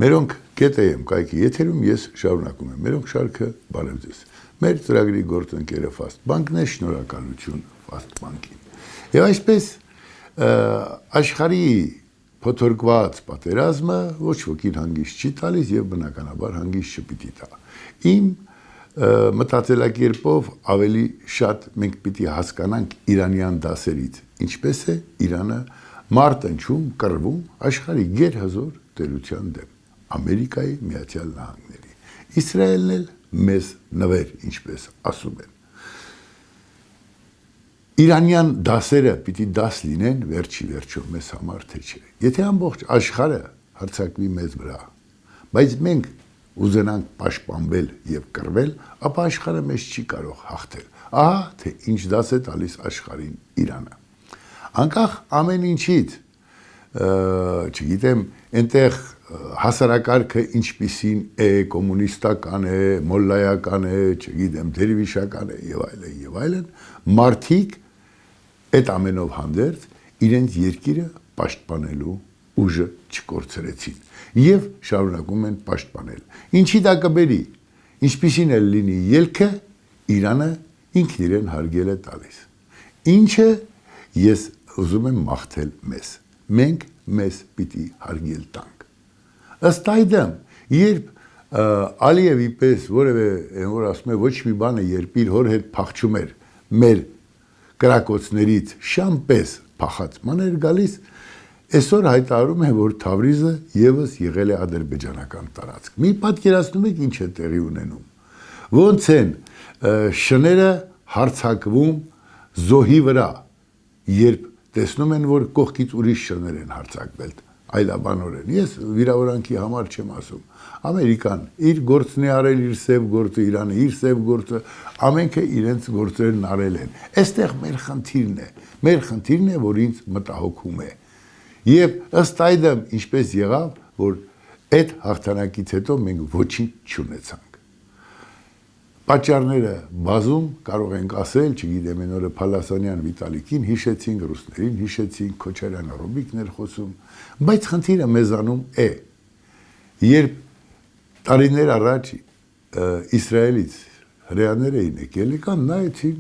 Մերոնք կետե եմ կայքի եթերում ես շարունակում եմ, մերոնք շարքը բարև ձեզ, մեր ծրագրի գործընկերը Fast Bank-ն է, շնորհակալություն Fast Bank-ին։ Եվ այսպես աշխարհի փոթորկված պատերազմը ոչ ոքին հանգիստ չի տալիս եւ բնականաբար հանգիստ չպիտի տա։ Իմ մտածելակերպով ավելի շատ մենք պիտի հասկանանք իրանյան դասերից, ինչպես է Իրանը մարտնչում, կռվում աշխարհի գերհզոր տերության դեմ, Ամերիկայի Միացյալ Նահանգների, Իսրայելն էլ մեզ նվեր, ինչպես ասում են։ Իրանյան դասերը պիտի դաս լինեն վերջի վերջո մեզ համար թե չէ։ Եթե ամբողջ աշխարհը հարձակվի մեզ վրա, բայց մենք ուզենանք պաշտպանվել եւ կռվել, ապա աշխարհը մեզ չի կարող հաղթել։ Ահա թե ինչ դաս է տալիս աշխարհին Իրանը։ Անկախ ամեն ինչից, չգիտեմ, այնտեղ հասարակարգը ինչպիսին է, կոմունիստական է, մոլլայական է, չգիտեմ, դերվիշական է եւ այլն, մարդիկ այդ ամենով հանդերձ իրենց երկիրը պաշտպանելու ուժը չկորցրեցին եւ շարունակում են պաշտպանել։ Ինչի դա կբերի, ինչպիսին էլ լինի ելքը, Իրանը ինքն իրեն հարգել է տալիս։ Ինչը ես ուզում եմ մաղթել մեզ։ Մենք մեզ պիտի հարգել տանք։ Ըստ այդմ, երբ Ալիևի պես որևէ որ ասում է ոչ մի բանը, երբ իր հոր հետ փախչում էր մեր կրակոցներից շամ պես փախած մաներ գալիս, այսօր հայտարարում է, որ Թավրիզը եւս եղել է ադրբեջանական տարածք։ Մի պատկերացնում եք ինչ է տեղի ունենում։ Ոնց են շները հարձակվում զոհի վրա, երբ տեսնում են, որ կողքից ուրիշ շներ են հարձակվել, այլաբանորեն։ Ես վիրավորանքի համար չեմ ասում։ Ամերիկան իր գործն է արել, իր սև գործը, Իրանը իր սև գործը, ամենքը իրենց գործերն արել են։ Այստեղ մեր խնդիրն է, որ ինձ մտահոգում է։ Եվ ըստ այդմ, ինչպես եղավ, որ այդ հաղթանակից հետո մենք ոչինչ չունեցանք։ Պատճառները բազում կարող ենք ասել, չգիտեմ, այն օրը Փալասանյան Վիտալիկին հիշեցինք, ռուսներին հիշեցինք, Քոչարյան Ռոբիկն էր խոսում, բայց խնդիրը մեզանում է։ Երբ տարիներ առաջ Իսրայելից հրեաներ էին եկել, եկան նայեցին,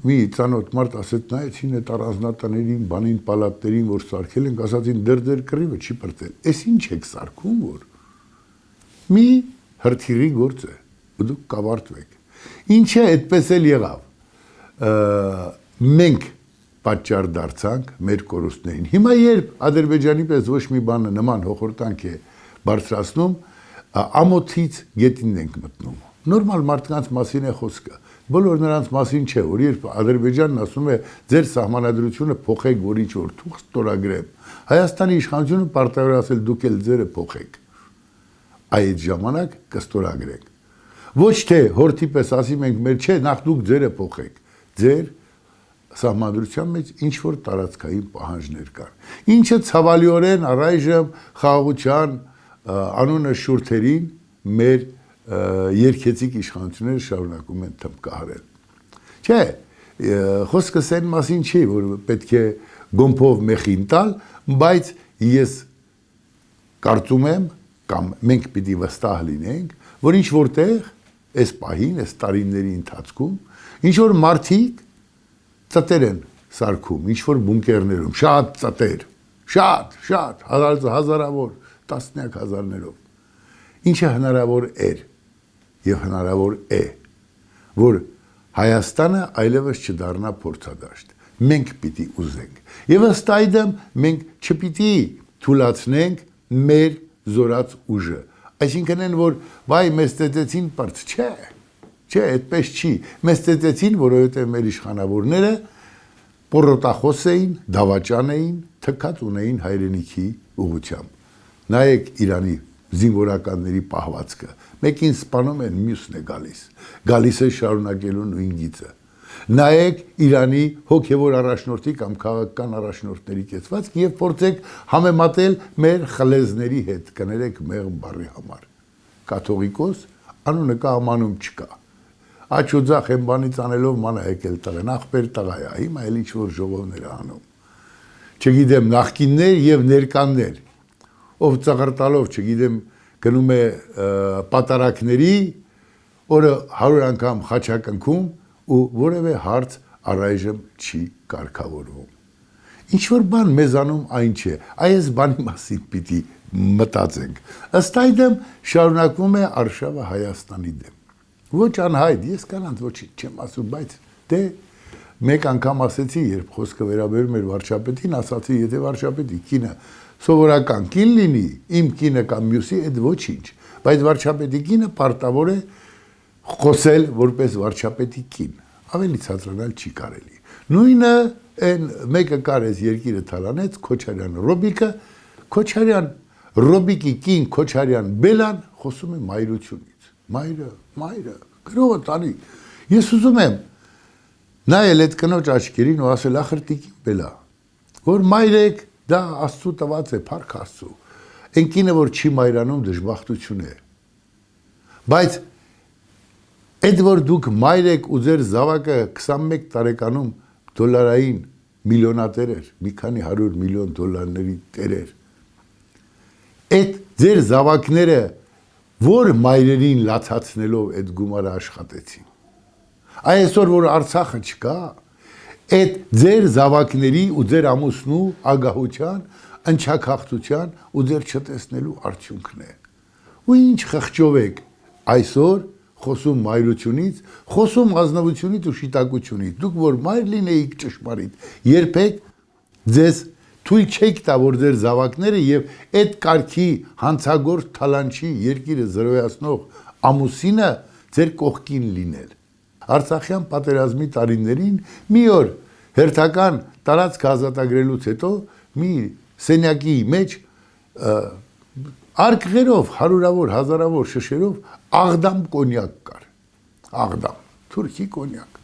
մի ծանոթ մարդ ասեց նայեցին այդ առանձնատներին, բանին, պալատներին, որ սարքել ենք, ասացին դեր կռիվը չի պրտել։ Էս ինչ եք սարքում, որ մի հրթիռի գործ է, ու դուք կավարտվեք։ Ինչը այդպես էլ եղավ։ Մենք պատճառ դարձանք մեր կորուստներին։ Հիմա երբ Ադրբեջանի պես ոչ մի բանը նման հոխորտանք է բարձրացնում, ամոթից գետին ենք մտնում։ Նորմալ մարդկանց մասին է խոսքը։ Բոլոր նրանց մասին չէ, որ երբ Ադրբեջանն ասում է ձեր սահմանադրությունը փոխեք, որ ինչ որ թուղթ ստորագրեմ, Հայաստանի իշխանությունը պարտավոր ասել դուք էլ ձերը փոխեք։ Այդ ժամանակ կստորագրենք։ Ոչ թե հորթի պես ասի մենք մեր չէ, նախ դուք ձերը փոխեք։ Ձեր սահմանադրության մեջ ինչ որ տարածքային պահանջներ կան։ Ինչը ցավալիորեն առայժմ խաղաղության անունը շուրթերին մեր երկեցիկ իշխանությունները շարունակում են թմբկահարել։ Չէ, խոսքս այն մասին չի, որ պետք է գոմփով մեխին տալ, բայց ես կարծում եմ, կամ մենք պիտի վստահ լինենք, որ ինչ որտեղ այս պահին, այս տարիների ընթացքում, ինչ որ մարդիկ ծտեր են սարքում, ինչ որ բունկերներում, շատ ծտեր, շատ, հազարավոր, տասնյակ հազարներով, ինչը հնարավոր էր եւ հնարավոր է, որ Հայաստանը այլևս չդառնա փորձադաշտ։ Մենք պիտի ուզենք։ Եվ ըստ այդմ մենք չպիտի թուլացնենք մեր զորած ուժը։ Այսինքն են, որ վայ մեզ ծեծեցին բարձ, չէ, այդպես չի։ Մեզ ծեծեցին, որովհետև մեր իշխանավորները պորոտախոս էին, դավաճան էին, թքած ունեին հայրենիքի ուղղությամբ։ Նայեք Իրանի զինվորականների պահվածքը։ Մեկին սպանում են, մյուսն է գալիս է շարունակելու նույն գիծը։ Նայեք Իրանի հոգևոր առաջնորդի կամ քաղաքական առաջնորդների կեցվածք եւ փորձեք համեմատել մեր խլեզների հետ, կներեք մեղմ բառի համար։ Կաթողիկոս անունը կա, ամանում չկա։ Աչուձախ են բանից անելով մանա եկել տղեն, ախպեր տղա է, հիմա էլ ինչ որ ժողովներ անում։ Չգիտեմ, նախկիններ եւ ներկաններ։ ով ծաղրտալով, չգիտեմ, գնում է պատարակների, օրը 100 անգամ խաչակնքում ու որևէ հարց առայժմ չի կարգավորվում։ Ինչ-որ բան մեզանում այն չէ, այս բանի մասին պիտի մտածենք։ Ըստ այդմ շարունակվում է արշավը Հայաստանի դեմ։ Ոչ անհայտ, ես կանանց ոչինչ չեմ ասում, բայց դե մեկ անգամ ասեցի, երբ խոսքը վերաբերում էր վարչապետին, ասացի, եթե վարչապետի կինը սովորական կին լինի, իմ կինը կամ մյուսի, այդ ոչինչ, բայց վարչապետի կինը պարտավոր է խոսել որպես վարչապետի կին, ավելի ցածրանալ չի կարելի։ Նույնը այն մեկը կարեց երկիրը թալանեց, Քոչարյան Ռոբիկը, Քոչարյան Ռոբիկի կին Քոչարյան Բելան խոսում է մայրությունից։ Մայրը, գրողը տանի։ Ես ուզում եմ նայել այդ կնոջ աչքերին ու ասել ախր տիկին Բելա, որ մայրեք դա Աստծո տված է, փառք Աստծո։ Այն կինը որ չի մայրանում դժբախտություն է։ Բայց այդ որ դուք մայր եք ու ձեր զավակը 21 տարեկանում դոլարային միլիոնատեր էր, մի քանի 100 միլիոն դոլարների տեր էր։ Այդ ձեր զավակները որ մայրերին լացացնելով այդ գումարը աշխատեցին։ Այսօր որ Արցախը չկա, այդ ձեր զավակների ու ձեր ամուսնու ագահության, ընչաքաղցության ու ձեր չտեսնելու արդյունքն է։ Ու ինչ խղճով եք այսօր խոսում մայրությունից, խոսում ազնվությունից ու շիտակությունից, դուք որ մայր լինեիք ճշմարիտ, երբեք ձեզ թույլ չեք տա, որ ձեր զավակները եւ այդ կարգի հանցագործ թալանչի երկիրը զրոյացնող ամուսինը ձեր կողքին լինել։ Արցախյան պատերազմի տարիներին մի օր հերթական տարածք ազատագրելուց հետո մի սենյակի մեջ արկղերով, հարյուրավոր, հազարավոր շշերով աղդամ կոնյակ կար, աղդամ, թուրքի կոնյակ,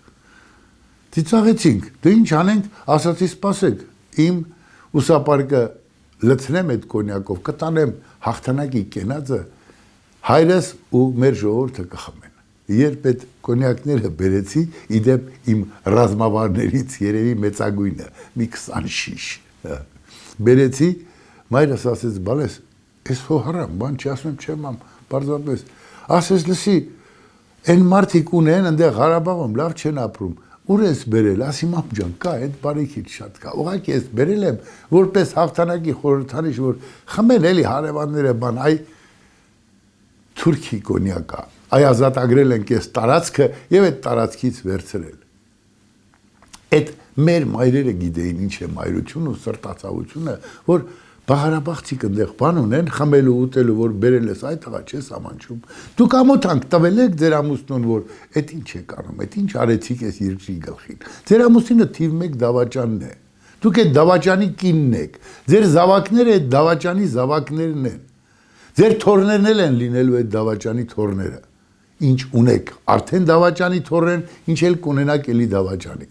ծիծաղեցինք, դե ինչ անենք, ասացի սպասեք, իմ ուսապարկը լցնեմ այդ կոնյակով, կտանեմ հաղթանակի կենածը, հայրս ու մեր ժողովուրդը կխմեն, երբ այդ կոնյակները բերեցի, իդեպ իմ ռազմավարներից երևի մեծագույնը, մի 20 շիշ, բերեցի, մայրս ասեց, բալես, ես հո հրամ, բան չի ասում չեմ ամ, պարզապես, ասես լսի, են մարդիկ ունեն, ընդեղ Ղարաբաղում լավ չեն ապրում, ուր ես բերել, ասի մամ ջան, կա, այդ բարիքից շատ կա, ուղղակի ես բերել եմ, որպես հաղթանակի խորհրդանիշ, որ խմել էլի հարևանները բան, այ թուրքի կոնյակա, այ ազատագրել ենք ես տարածքը եւ այդ տարածքից վերցրել։ Այդ մեր մայրերը գիտեին ինչ է մայրություն ու սրտացավությունը, որ Բաղարաբաղցիք ընդեղ բան ունեն, խմելու ուտելու, որ բերել ես այդ աղա չես ամանչում։ Դուք ամոթանք տվել եք ձեր ամուսնուն, որ այդ ինչ եք անում, այդ ինչ արեցիք ես երկրի գլխին։ Ձեր ամուսինը թիվ 1 դավաճանն է։ Դուք այդ դավաճանի կինն եք։ Ձեր զավակները այդ դավաճանի զավակներն են։ Ձեր թորներն էլ են լինելու այդ դավաճանի թորները։ Ինչ ունեք, արդեն դավաճանի թորեն, ինչ էլ կունենաք էլի դավաճանի։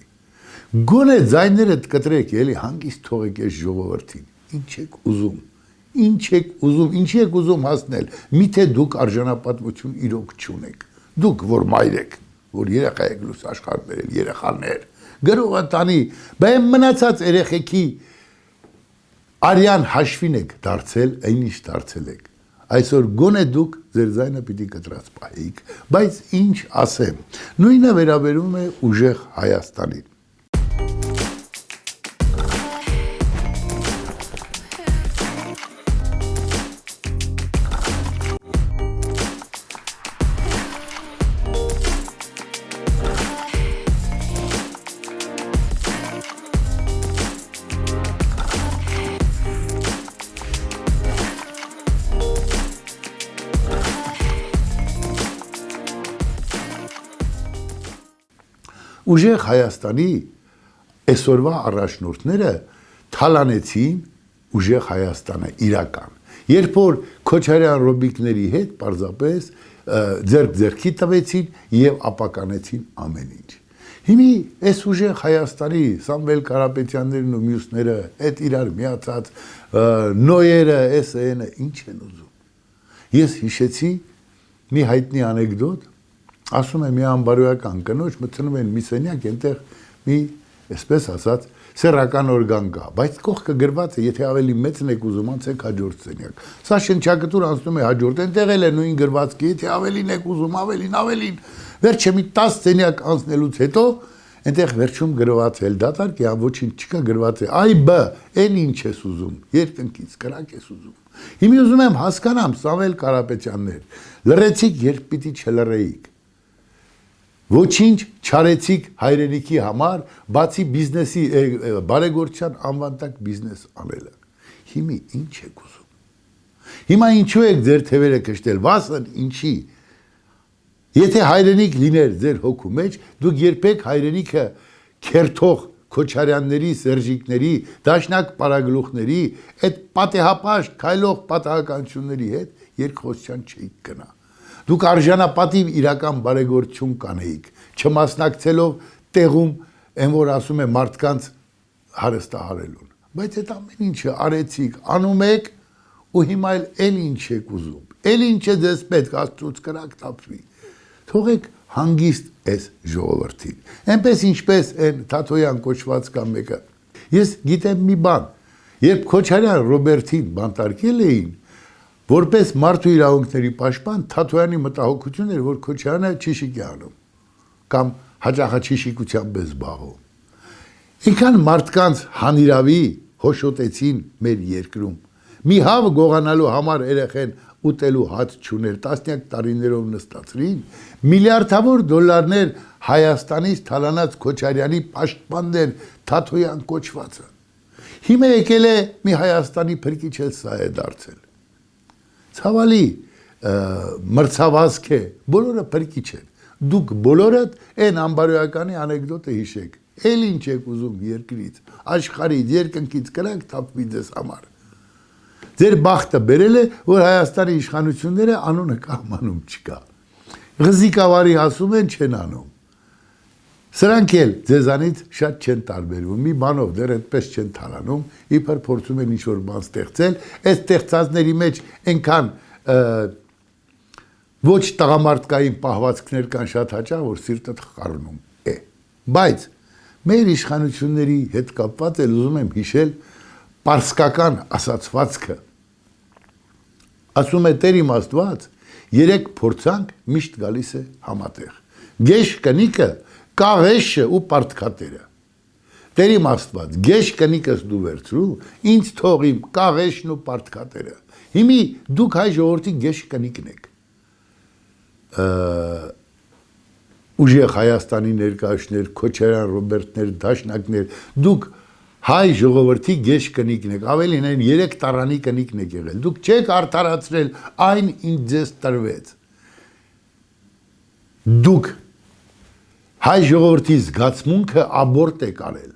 Գոնե ձայներդ կտրեք, էլի հանգիստ թողեք այս ժողովրդին։ Ինչ եք ուզում, ինչի եք ուզում հասնել, միթե դուք արժանապատվություն իրոք չունեք, դուք որ մայր եք, որ երեխա եք լույս աշխարհ բերել, երեխաներ, գրողը տանի, բայց մնացած երեխեքի արյան հաշվին եք դարձել, այնիշ դարձել եք, այսօր գոնե դուք ձեր ձայնը պիտի կտրած պահեիք, բայց ինչ ասեմ, նույնը վերաբերում է ուժեղ Հայաստանին։ Ուժեղ Հայաստանի այսօրվա առաջնորդները թալանեցին ուժեղ Հայաստանը իրական։ Երբ որ Քոչարյան Ռոբիկների հետ պարզապես ձեռք-ձեռքի տվեցին եւ ապականեցին ամեն ինչ։ Հիմի այս ուժեղ Հայաստանի Սամվել Կարապետյաններն ու մյուսները, այդ իրար միացած նոյերը, էսը ինչ են ուզում։ Ես հիշեցի մի հայտնի անեկդոտ, ասում է մի անբարոյական կնոջ մտցնում են մի սենյակ, այնտեղ մի, այսպես ասած, սեռական օրգան կա, բայց կողքը գրված է, եթե ավելի մեծն եք ուզում, անցեք հաջորդ սենյակ։ Սա շնչակտուր անցնում է հաջորդ, այնտեղ էլ է նույն գրվածքը, եթե ավելին եք ուզում, ավելին, վերջը մի 10 սենյակ անցնելուց հետո այնտեղ վերջում գրված է, դատարկ է, ոչինչ չկա, գրված է, այ բ, այն ինչ ես ուզում, երկնքից կրակ ես ուզում։ Հիմա ուզում եմ հասկանամ, Սամվել Կարապետյաններ, լռեցիք, երբ պիտի չլռեիք։ Ոչինչ չարեցիք հայրենիքի համար, բացի բիզնեսի բարեգործության անվան տակ բիզնես անելը։ Հիմա ինչ եք ուզում։ Հիմա ինչու եք ձեր թևերը կշտել, վասն ինչի։ Եթե հայրենիք լիներ ձեր հոգու մեջ, դուք երբեք հայրենիքը քերթող Քոչարյանների, Սերժիկների, դաշնակ պարագլուխների, այդ պատեհապաշտ քայլող պատահականությունների հետ երկխոսության չէիք գնա։ Դուք արժանապատիվ իրական բարեգործություն կանեիք, չմասնակցելով տեղում, այն որ ասում է մարդկանց հարստահարելուն։ Բայց այդ ամեն ինչը արեցիք, անում եք ու հիմա էլ ինչ եք ուզում։ Էլ ինչ է ձեզ պետք, Աստծուց կրակ տապվի։ Թողեք հանգիստ այս ժողովրդին։ Այնպես ինչպես այն Թաթոյան կոչված կամ մեկը։ Ես գիտեմ մի բան, երբ Քոչարյան Ռոբերտին բանտարկել էին, որպես մարդու իրավունքների պաշտպան, Թաթոյանի մտահոգությունն էր, որ Քոչարյանը ճիշիկ է անում կամ հաճախաճիշիկությամբ է զբաղվում։ Ինքան մարդկանց հանիրավի հոշոտեցին մեր երկրում։ Մի հավ գողանալու համար երեխեն ուտելու հաց չուներ, տասնյակ տարիներով նստացրին, միլիարդավոր դոլարներ Հայաստանից թալանած Քոչարյանի պաշտպաններ Թաթոյան կոչվածը։ Հիմա եկել է մի Հայաստանի փրկիչ էլ սա է դարձել։ Ցավալի մրցավազք է, բոլորը փրկիչ են։ Դուք բոլորդ այն անբարոյականի անեկդոտը հիշեք։ Էլ ինչ եք ուզում երկրից, աշխարհից, երկնքից կրակ թափվի ձեզ համար։ Ձեր բախտը բերել է, որ Հայաստանի իշխանությունները անունը կամանում չկա։ Ղզիկավարի ասում են չեն անում։ Սրանք էլ ձեզանից շատ չեն տարբերվում, մի բանով դեռ այդպես չեն թալանում, իբր փորձում են ինչ-որ բան ստեղծել, այս ստեղծածների մեջ այնքան ոչ տղամարդկային պահվածքներ կան շատ հաճախ, որ սիրտդ խառնում է։ Բայց մեր իշխանությունների հետ կապված էլ ուզում եմ հիշել պարսկական ասացվածքը։ Ասում է Տեր իմ Աստված, 3 փորձանք միշտ գալիս է համատեղ։ Գեշ կնիկը, կաղեշը ու պարտքատերը։ Տեր իմ Աստված, գեշ կնիկս դու վերցրու, ինձ թող իմ կաղեշն ու պարտքատերը։ Հիմի դուք հայ ժողովրդի գեշ կնիկն եք։ Ուժեղ Հայաստանի ներկայացներ, Քոչարյան Ռոբերտներ, դաշնակներ, դուք հայ ժողովրդի գեշ կնիկն եք, ավելին այն 3 տարանի կնիկն եք եղել, դուք չեք արդարացրել այն ինչ ձեզ տրվեց։ Դուք հայ ժողովրդի զգացմունքը աբորտ եք արել,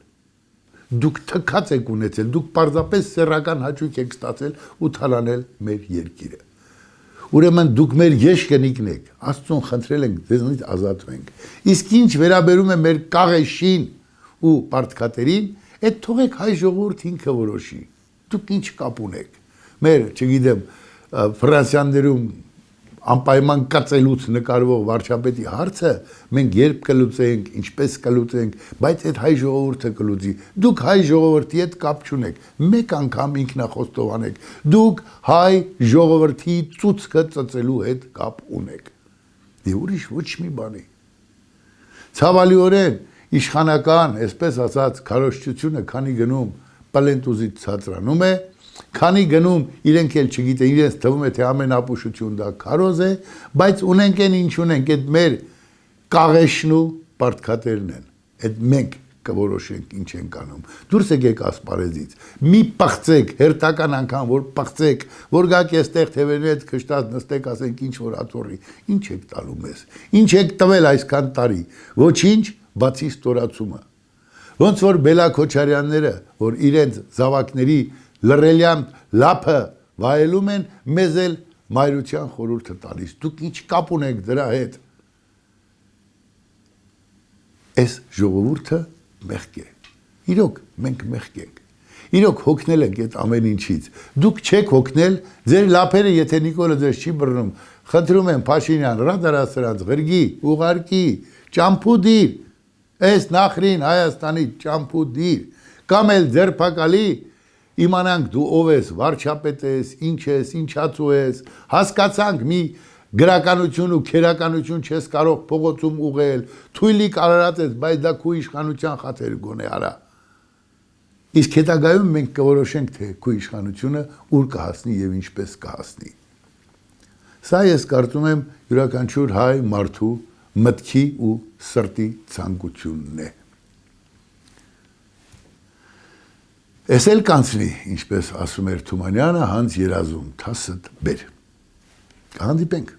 դուք թքած եք ունեցել, դուք պարզապես սեռական հաճույք եք ստացել ու թալանել մեր երկիրը։ Ուրեմն դուք մեր գեշ կնիկն եք, Աստծուն խնդրել ենք, ձեզնից ազատվենք։ Իսկ ինչ վերաբերում է մեր կաղեշին ու պարտքատերին, այդ թողեք հայ ժողովուրդ ինքը որոշի։ Դուք ինչ կապ ունեք։ Մեր, չգիտեմ, Ֆրանսիաներում անպայման կծելուց նկարվող վարչապետի հարցը մենք երբ կլուծենք, ինչպես կլուծենք, բայց այդ հայ ժողովուրդը կլուծի։ Դուք հայ ժողովրդի հետ կապ չունեք, մեկ անգամ ինքնախոստովանեք։ Դուք հայ ժողովրդի ծուցկը ծծելու հետ կապ ունեք։ Եվ ուրիշ ոչ մի բանի։ Ցավալիորեն իշխանական, այսպես ասած, քարոզչությունը քանի գնում պլենտուզից ցածրանում է, քանի գնում իրենք էլ չգիտեն, իրենց թվում է թե ամեն ապուշություն դա քարոզ է, բայց ունենք են ինչ ունենք, այդ մեր կաղեշն ու պարտքատերն են, այդ մենք կորոշենք ինչ ենք անում։ Դուրս եկեք ասպարեզից, մի պղծեք, հերթական անգամ որ պղծեք, որ գաք այստեղ թևերի հետ քշտած նստեք, ասենք ինչ որ աթոռի, ինչ եք տալու մեզ, ինչ եք տվել այսքան տարի, ոչինչ, բացի ստորացումը։ Ոնց որ Բելա Քոչարյանները, որ իրենց զավակների լռելյան լափը վայելում են, մեզ էլ մայրության խորհուրդը տալիս։ Դուք ինչ կապ ունեք դրա հետ։ Այս ժողովուրդը մեղք է։ Իրոք մենք մեղք ենք։ Իրոք հոգնել ենք այդ ամեն ինչից։ Դուք չեք հոգնել, ձեր լափերը, եթե Նիկոլը ձեզ չի բռնում, խնդրում եմ Փաշինյան, ռադարա սրանց ղրգի, ուղարկի, ճամփու դիր, այս նախրին Հայաստանի ճամփու դիր, կամ էլ ձերբակալի իմանանք դու ով ես, վարչապետ ես, ինչ ես, ինչացու ես, հասկացանք մի գրականություն ու քերականություն չես կարող փողոցում ուղղել, թույլիկ արարած ես, բայց դա քո իշխանության խաթեր գոնե արա։ Իսկ հետագայում մենք կորոշենք, թե քո իշխանությունը ուր կհասնի եւ ինչպես կհասնի։ Սա ես կարծում եմ յուրաքանչյուր հայ մարդու մտքի ու սրտի ցանկությունն է։ Էս էլ կանցնի, ինչպես ասում էր Թումանյանը, հանց երազում թասդ բեր։ Կհանդիպենք։